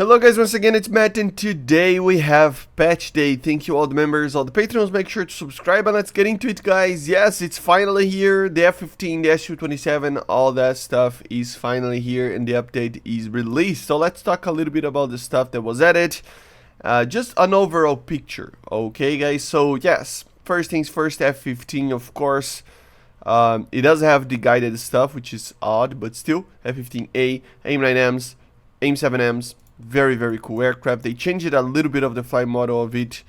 Hello guys, once again it's Matt, and today we have patch day. Thank you all the members, all the patrons. Make sure to subscribe and let's get into it, guys. Yes, it's finally here. The F15, the SU27, all that stuff is finally here and the update is released. So let's talk a little bit about the stuff that was added. Just an overall picture, okay guys? So yes, first things first, F15 of course. It does have the guided stuff, which is odd, but still, F15A, AIM-9Ms, AIM-7Ms. Very cool aircraft. They changed it a little bit of the flight model of it.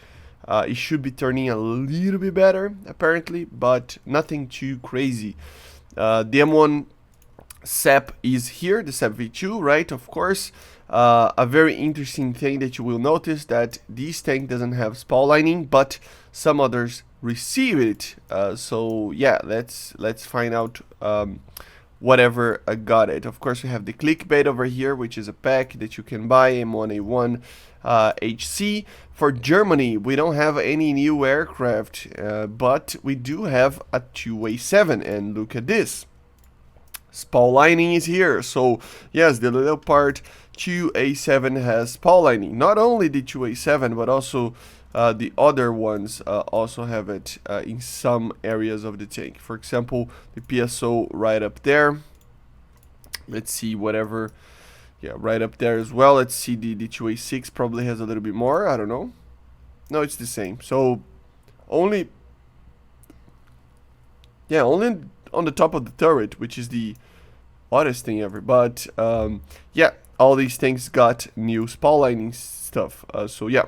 It should be turning a little bit better apparently, but nothing too crazy. The M1 SAP is here, the SAP V2, right? Of course. A very interesting thing that you will notice that this tank doesn't have spall lining, but some others receive it. So yeah, let's find out whatever got it. Of course, we have the clickbait over here, which is a pack that you can buy, M1A1 HC. For Germany, we don't have any new aircraft, but we do have a 2A7, and look at this. Spall lining is here. So yes, the Leopard 2A7 has spall lining. Not only the 2A7, but also the other ones also have it in some areas of the tank. For example, the PSO right up there. Let's see, whatever. Yeah, right up there as well. Let's see, the 2A6 probably has a little bit more. I don't know. No, it's the same. So only on the top of the turret, which is the oddest thing ever. But yeah, all these things got new spall lining stuff. So yeah.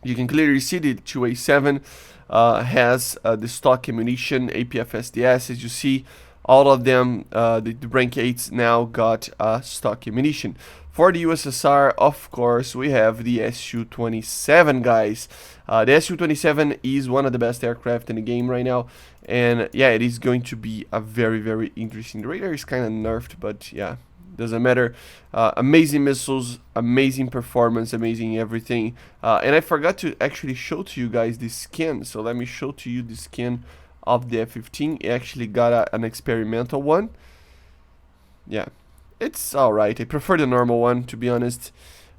You can clearly see the 2A7 has the stock ammunition, APF SDS. As you see, all of them, the rank 8s now got stock ammunition. For the USSR, of course, we have the SU27, guys. The SU27 is one of the best aircraft in the game right now. And yeah, it is going to be a very interesting. The radar is kind of nerfed, but yeah. Doesn't matter. Amazing missiles, amazing performance, amazing everything. And I forgot to actually show to you guys the skin. So let me show to you the skin of the F15. It actually got an experimental one. Yeah, it's alright. I prefer the normal one, to be honest.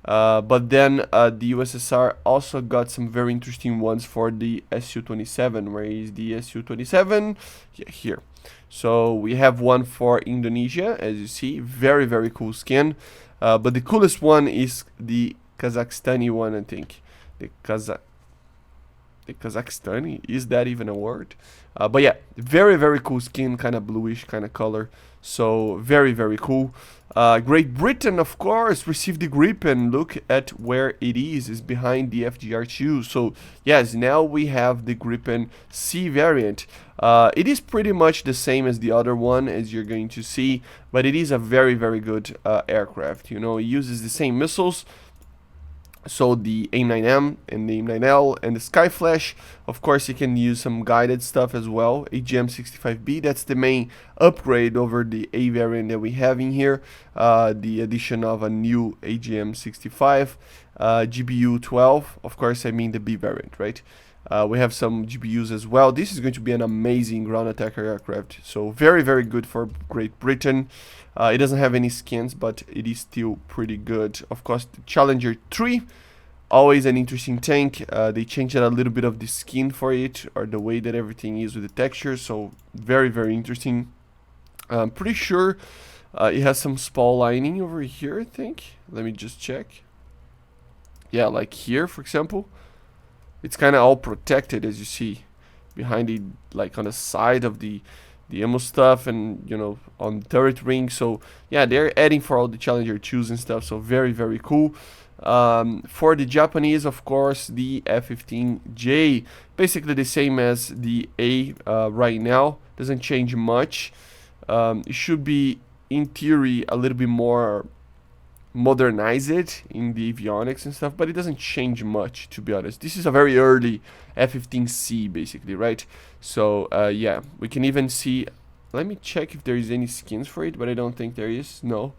But then the USSR also got some very interesting ones for the SU27. Where is the SU27? Yeah, here. So we have one for Indonesia, as you see, very cool skin. But the coolest one is the Kazakhstani one, I think. The Kazakhstani, is that even a word? But yeah, very cool skin, kind of bluish kind of color. So very cool. Great Britain, of course, received the Gripen. Look at where it is behind the FGR2. So yes, now we have the Gripen C variant. It is pretty much the same as the other one, as you're going to see, but it is a very good aircraft. You know, it uses the same missiles. So the AIM-9M and the AIM-9L and the Skyflash, of course you can use some guided stuff as well. AGM-65B, that's the main upgrade over the A variant that we have in here. The addition of a new AGM-65, GBU-12, of course I mean the B variant, right? We have some GBUs as well. This is going to be an amazing ground attacker aircraft. So very good for Great Britain. It doesn't have any skins, but it is still pretty good. Of course, the Challenger 3, always an interesting tank. They changed a little bit of the skin for it, or the way that everything is with the texture. So very interesting. I'm pretty sure it has some spall lining over here, I think. Let me just check. Yeah, like here, for example. It's kind of all protected, as you see, behind it, like on the side of the ammo stuff, and you know, on the turret ring. So yeah, they're adding for all the Challenger 2s and stuff. So very cool. For the Japanese, of course, the F15J, basically the same as the A right now. Doesn't change much. It should be, in theory, a little bit more modernize it in the avionics and stuff, but it doesn't change much, to be honest. This is a very early F15C, basically, right? So yeah, we can even see, let me check if there is any skins for it, but I don't think there is. No,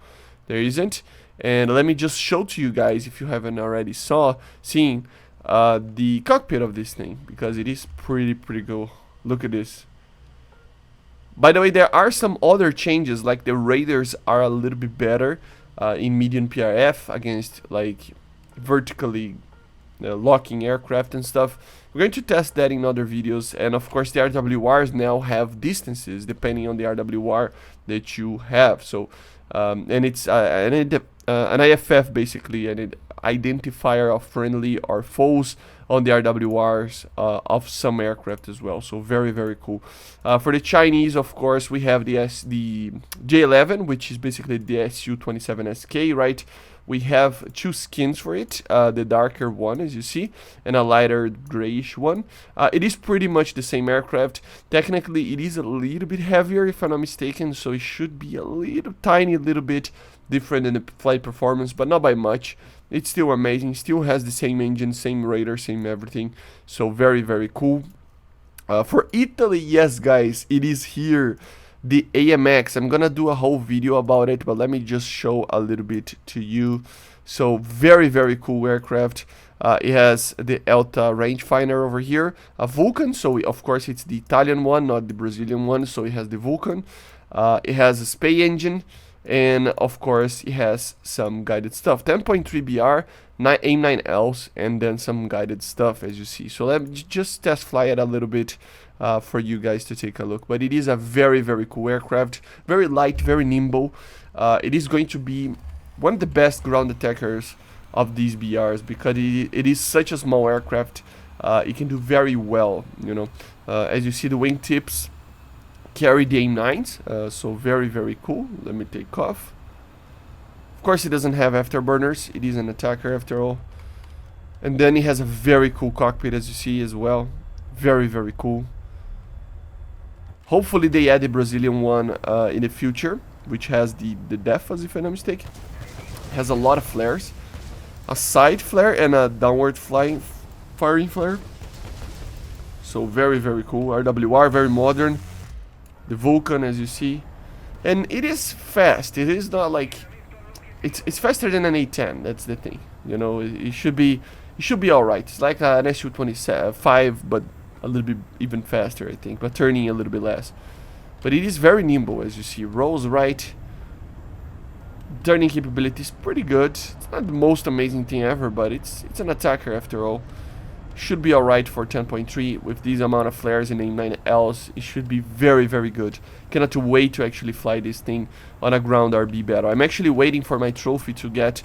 there isn't. And let me just show to you guys, if you haven't already seen the cockpit of this thing, because it is pretty cool. Look at this. By the way, there are some other changes, like the radars are a little bit better. in medium PRF against like vertically locking aircraft and stuff. We're going to test that in other videos, and of course the RWRs now have distances depending on the RWR that you have. So and it's an IFF basically, an identifier of friendly or foes on the RWRs of some aircraft as well. So very cool. For the Chinese, of course, we have the J11, which is basically the Su-27SK, right? We have two skins for it, the darker one, as you see, and a lighter grayish one. It is pretty much the same aircraft. Technically, it is a little bit heavier, if I'm not mistaken, so it should be a little bit different in the flight performance, but not by much. It's still amazing, still has the same engine, same radar, same everything, so very cool. For Italy, yes guys, it is here, the AMX. I'm gonna do a whole video about it, but let me just show a little bit to you. So very cool aircraft. It has the Elta rangefinder over here, a Vulcan, so of course it's the Italian one, not the Brazilian one, so it has the Vulcan. It has a Spey engine, and of course it has some guided stuff, 10.3 BR, AIM-9Ls, and then some guided stuff, as you see. So let me just test fly it a little bit for you guys to take a look. But it is a very cool aircraft, very light, very nimble. It is going to be one of the best ground attackers of these BRs, because it is such a small aircraft. It can do very well, you know. As you see, the wingtips carry the AIM-9s, so very cool. Let me take off. Of course, it doesn't have afterburners. It is an attacker after all. And then it has a very cool cockpit, as you see as well. Very cool. Hopefully they add the Brazilian one in the future, which has the DEFAs, if I'm not mistaken. It has a lot of flares, a side flare and a downward firing flare. So very cool. RWR, very modern. The Vulcan, as you see, and it is fast. It is not like it's faster than an A10. That's the thing, you know. It should be all right. It's like an Su-25, but a little bit even faster, I think, but turning a little bit less. But it is very nimble, as you see. Rolls right. Turning capability is pretty good. It's not the most amazing thing ever, but it's an attacker after all. Should be alright for 10.3 with this amount of flares and AIM-9Ls. It should be very good. Cannot wait to actually fly this thing on a ground RB battle. I'm actually waiting for my trophy to get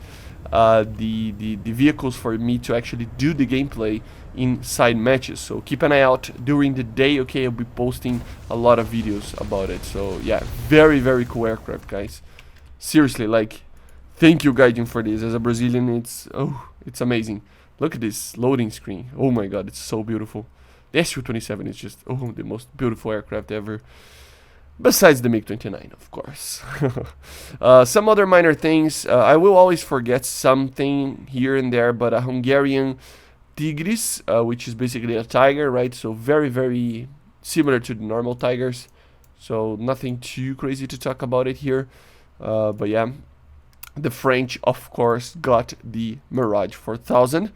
the vehicles for me to actually do the gameplay in side matches. So keep an eye out during the day. Okay, I'll be posting a lot of videos about it. So yeah, very cool aircraft, guys. Seriously, like, thank you Gaijin for this. As a Brazilian, it's amazing. Look at this loading screen. Oh my god, it's so beautiful. The Su-27 is just, the most beautiful aircraft ever. Besides the MiG-29, of course. Some other minor things. I will always forget something here and there, but a Hungarian Tigris, which is basically a tiger, right? So very similar to the normal tigers. So nothing too crazy to talk about it here. But yeah. The French, of course, got the Mirage 4000,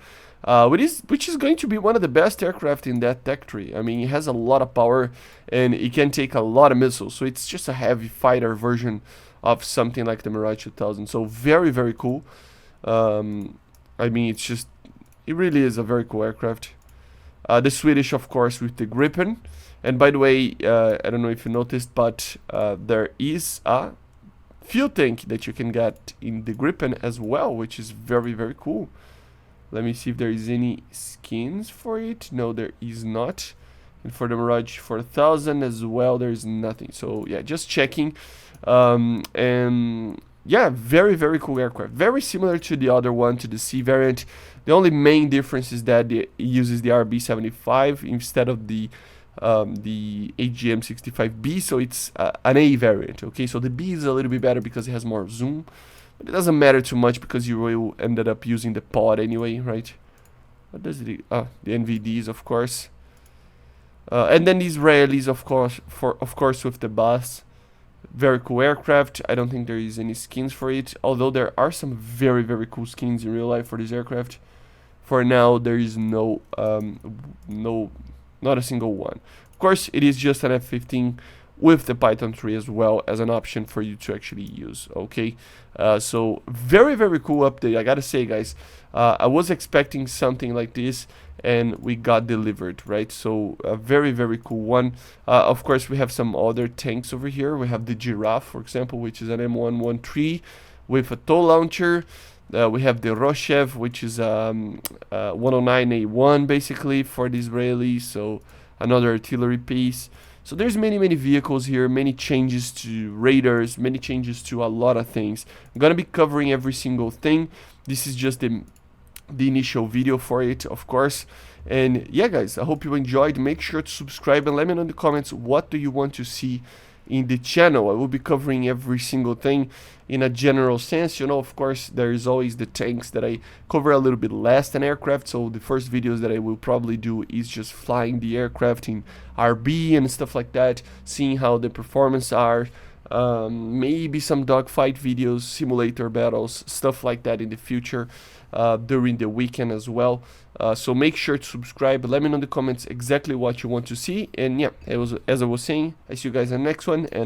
which is going to be one of the best aircraft in that tech tree. I mean, it has a lot of power and it can take a lot of missiles. So it's just a heavy fighter version of something like the Mirage 2000. So very cool. I mean, it really is a very cool aircraft. The Swedish, of course, with the Gripen. And by the way, I don't know if you noticed, but there is a fuel tank that you can get in the Gripen as well, which is very cool. Let me see if there is any skins for it. No, there is not. And for the Mirage 4000 as well, there is nothing. So yeah, just checking. And yeah, very cool aircraft. Very similar to the other one, to the C variant. The only main difference is that it uses the RB75 instead of the AGM65B, so it's an A variant. Okay, so the B is a little bit better because it has more zoom, but it doesn't matter too much because you will ended up using the pod anyway, right? What does it? The NVDs, of course, and then these Israelis, of course, with the bus. Very cool aircraft. I don't think there is any skins for it, although there are some very cool skins in real life for this aircraft. For now, there is not a single one. Of course, it is just an F-15 with the Python 3 as well as an option for you to actually use. Okay, so very, very cool update. I gotta say, guys, I was expecting something like this, and we got delivered, right? So a very, very cool one. Of course, we have some other tanks over here. We have the Giraffe, for example, which is an M113 with a tow launcher. We have the Roshev, which is 109A1 basically for the Israelis, so another artillery piece. So there's many, many vehicles here, many changes to radars, many changes to a lot of things. I'm gonna be covering every single thing. This is just the initial video for it, of course. And yeah, guys, I hope you enjoyed. Make sure to subscribe and let me know in the comments what do you want to see in the channel. I will be covering every single thing in a general sense. You know, of course, there is always the tanks that I cover a little bit less than aircraft. So the first videos that I will probably do is just flying the aircraft in RB and stuff like that, seeing how the performance are. Maybe some dogfight videos, simulator battles, stuff like that in the future, during the weekend as well. So make sure to subscribe. Let me know in the comments exactly what you want to see. And yeah, as I was saying, I see you guys in the next one. And